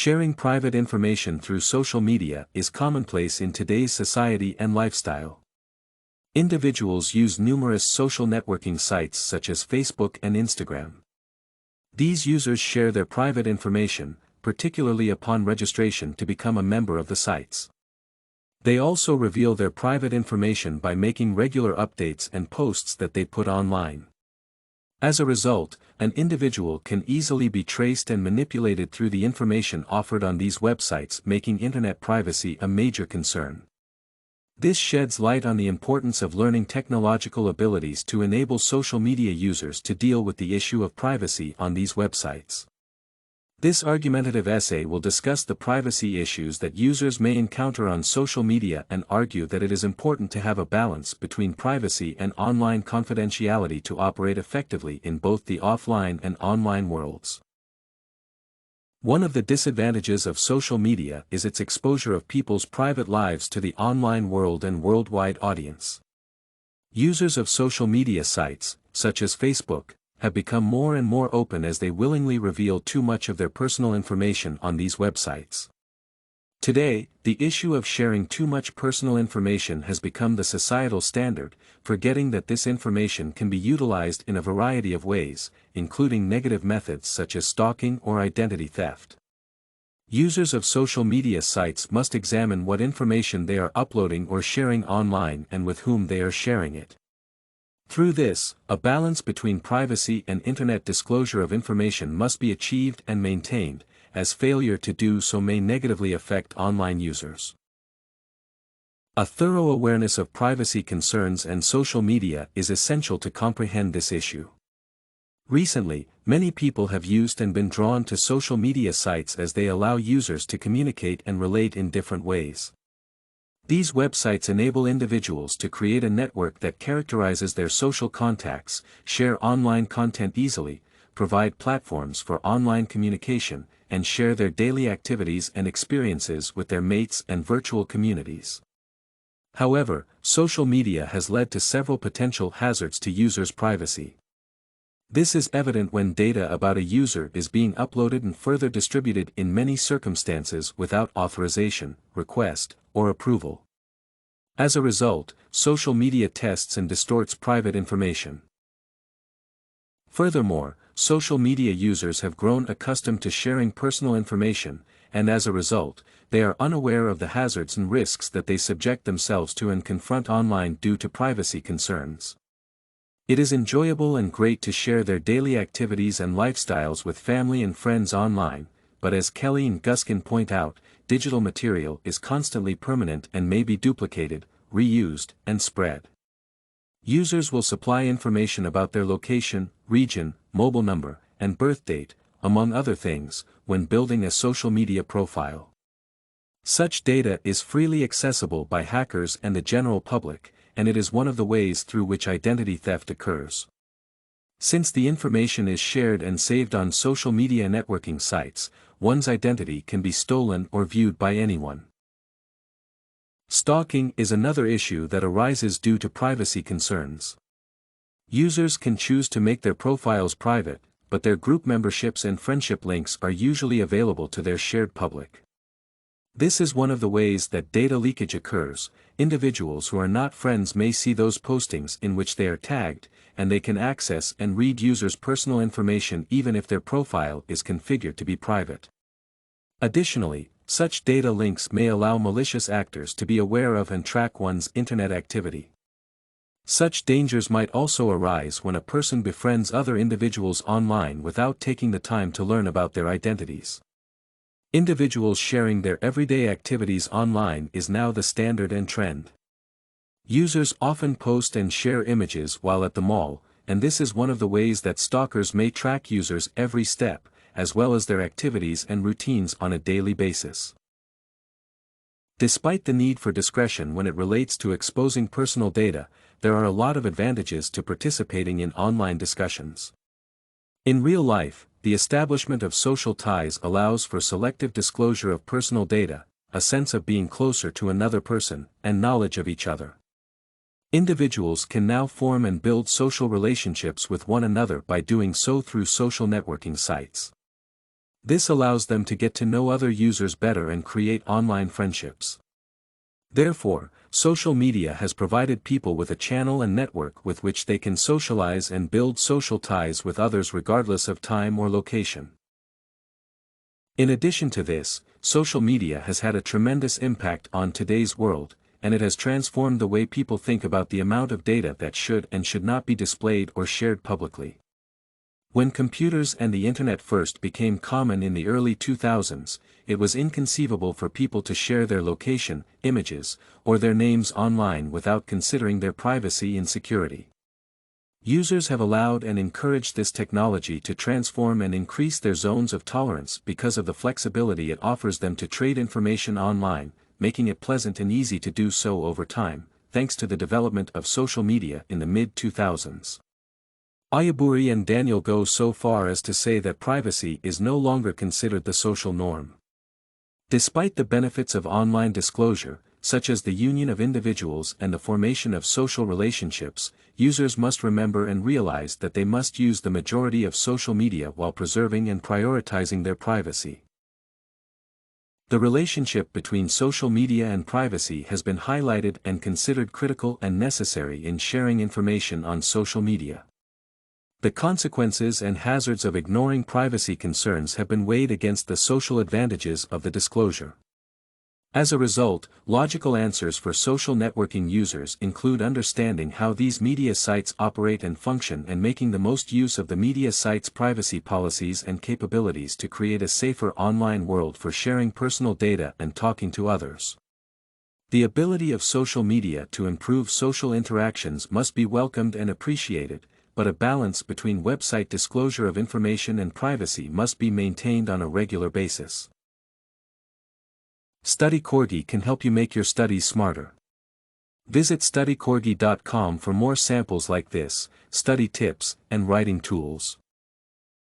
Sharing private information through social media is commonplace in today's society and lifestyle. Individuals use numerous social networking sites such as Facebook and Instagram. These users share their private information, particularly upon registration to become a member of the sites. They also reveal their private information by making regular updates and posts that they put online. As a result, an individual can easily be traced and manipulated through the information offered on these websites, making internet privacy a major concern. This sheds light on the importance of learning technological abilities to enable social media users to deal with the issue of privacy on these websites. This argumentative essay will discuss the privacy issues that users may encounter on social media and argue that it is important to have a balance between privacy and online confidentiality to operate effectively in both the offline and online worlds. One of the disadvantages of social media is its exposure of people's private lives to the online world and worldwide audience. Users of social media sites, such as Facebook, have become more and more open as they willingly reveal too much of their personal information on these websites. Today, the issue of sharing too much personal information has become the societal standard, forgetting that this information can be utilized in a variety of ways, including negative methods such as stalking or identity theft. Users of social media sites must examine what information they are uploading or sharing online and with whom they are sharing it. Through this, a balance between privacy and internet disclosure of information must be achieved and maintained, as failure to do so may negatively affect online users. A thorough awareness of privacy concerns and social media is essential to comprehend this issue. Recently, many people have used and been drawn to social media sites as they allow users to communicate and relate in different ways. These websites enable individuals to create a network that characterizes their social contacts, share online content easily, provide platforms for online communication, and share their daily activities and experiences with their mates and virtual communities. However, social media has led to several potential hazards to users' privacy. This is evident when data about a user is being uploaded and further distributed in many circumstances without authorization, request, or approval. As a result, social media tests and distorts private information. Furthermore, social media users have grown accustomed to sharing personal information, and as a result, they are unaware of the hazards and risks that they subject themselves to and confront online due to privacy concerns. It is enjoyable and great to share their daily activities and lifestyles with family and friends online, but as Kelly and Guskin point out, digital material is constantly permanent and may be duplicated, reused, and spread. Users will supply information about their location, region, mobile number, and birth date, among other things, when building a social media profile. Such data is freely accessible by hackers and the general public, and it is one of the ways through which identity theft occurs. Since the information is shared and saved on social media networking sites, one's identity can be stolen or viewed by anyone. Stalking is another issue that arises due to privacy concerns. Users can choose to make their profiles private, but their group memberships and friendship links are usually available to their shared public. This is one of the ways that data leakage occurs. Individuals who are not friends may see those postings in which they are tagged, and they can access and read users' personal information even if their profile is configured to be private. Additionally, such data links may allow malicious actors to be aware of and track one's internet activity. Such dangers might also arise when a person befriends other individuals online without taking the time to learn about their identities. Individuals sharing their everyday activities online is now the standard and trend. Users often post and share images while at the mall, and this is one of the ways that stalkers may track users' every step, as well as their activities and routines on a daily basis. Despite the need for discretion when it relates to exposing personal data, there are a lot of advantages to participating in online discussions. In real life, the establishment of social ties allows for selective disclosure of personal data, a sense of being closer to another person, and knowledge of each other. Individuals can now form and build social relationships with one another by doing so through social networking sites. This allows them to get to know other users better and create online friendships. Therefore, social media has provided people with a channel and network with which they can socialize and build social ties with others regardless of time or location. In addition to this, social media has had a tremendous impact on today's world, and it has transformed the way people think about the amount of data that should and should not be displayed or shared publicly. When computers and the internet first became common in the early 2000s, it was inconceivable for people to share their location, images, or their names online without considering their privacy and security. Users have allowed and encouraged this technology to transform and increase their zones of tolerance because of the flexibility it offers them to trade information online, making it pleasant and easy to do so over time, thanks to the development of social media in the mid-2000s. Ayaburi and Daniel go so far as to say that privacy is no longer considered the social norm. Despite the benefits of online disclosure, such as the union of individuals and the formation of social relationships, users must remember and realize that they must use the majority of social media while preserving and prioritizing their privacy. The relationship between social media and privacy has been highlighted and considered critical and necessary in sharing information on social media. The consequences and hazards of ignoring privacy concerns have been weighed against the social advantages of the disclosure. As a result, logical answers for social networking users include understanding how these media sites operate and function and making the most use of the media sites' privacy policies and capabilities to create a safer online world for sharing personal data and talking to others. The ability of social media to improve social interactions must be welcomed and appreciated, but a balance between website disclosure of information and privacy must be maintained on a regular basis. StudyCorgi can help you make your studies smarter. Visit studycorgi.com for more samples like this, study tips, and writing tools.